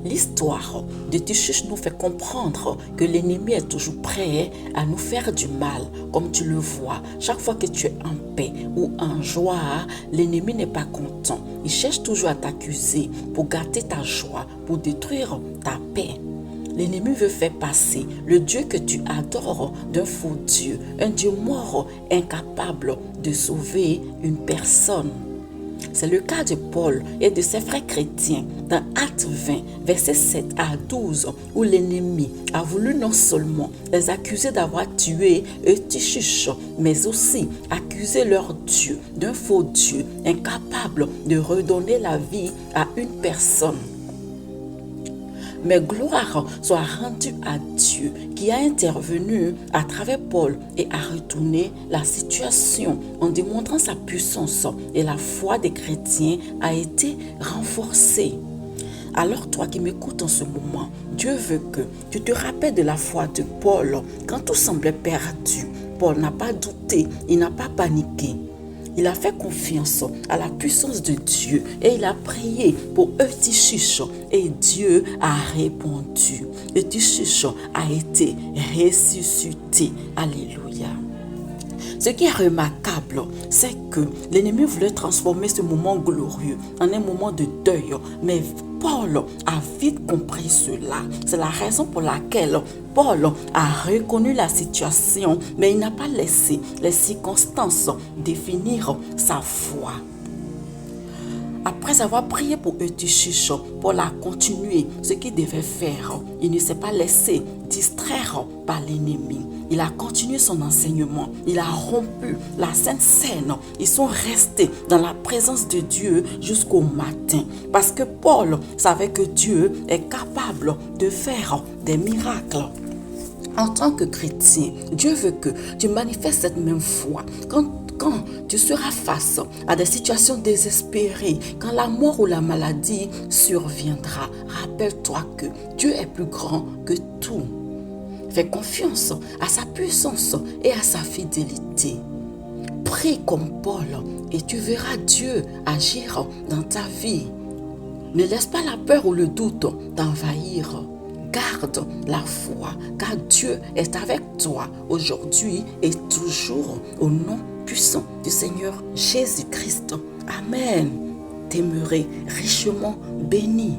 L'histoire de Tychus nous fait comprendre que l'ennemi est toujours prêt à nous faire du mal. Comme tu le vois, chaque fois que tu es en paix ou en joie, l'ennemi n'est pas content. Il cherche toujours à t'accuser pour gâter ta joie, pour détruire ta paix. L'ennemi veut faire passer le Dieu que tu adores d'un faux Dieu, un Dieu mort, incapable de sauver une personne. C'est le cas de Paul et de ses frères chrétiens dans Actes 20, versets 7 à 12, où l'ennemi a voulu non seulement les accuser d'avoir tué Tychus, mais aussi accuser leur Dieu d'un faux Dieu, incapable de redonner la vie à une personne. Mais gloire soit rendue à Dieu qui a intervenu à travers Paul et a retourné la situation en démontrant sa puissance et la foi des chrétiens a été renforcée. Alors toi qui m'écoutes en ce moment, Dieu veut que tu te rappelles de la foi de Paul. Quand tout semblait perdu, Paul n'a pas douté, il n'a pas paniqué. Il a fait confiance à la puissance de Dieu et il a prié pour Tychus et Dieu a répondu. Tychus a été ressuscité. Alléluia. Ce qui est remarquable, c'est que l'ennemi voulait transformer ce moment glorieux en un moment de deuil, mais Paul a vite compris cela. C'est la raison pour laquelle Paul a reconnu la situation, mais il n'a pas laissé les circonstances définir sa foi. Après avoir prié pour Tychus, Paul a continué ce qu'il devait faire. Il ne s'est pas laissé distraire par l'ennemi. Il a continué son enseignement. Il a rompu la Sainte Seine. Ils sont restés dans la présence de Dieu jusqu'au matin. Parce que Paul savait que Dieu est capable de faire des miracles. En tant que chrétien, Dieu veut que tu manifestes cette même foi. Quand tu seras face à des situations désespérées, quand la mort ou la maladie surviendra, rappelle-toi que Dieu est plus grand que tout. Fais confiance à sa puissance et à sa fidélité. Prie comme Paul et tu verras Dieu agir dans ta vie. Ne laisse pas la peur ou le doute t'envahir. Garde la foi, car Dieu est avec toi aujourd'hui et toujours, au nom puissant du Seigneur Jésus-Christ. Amen. T'aimerai richement béni.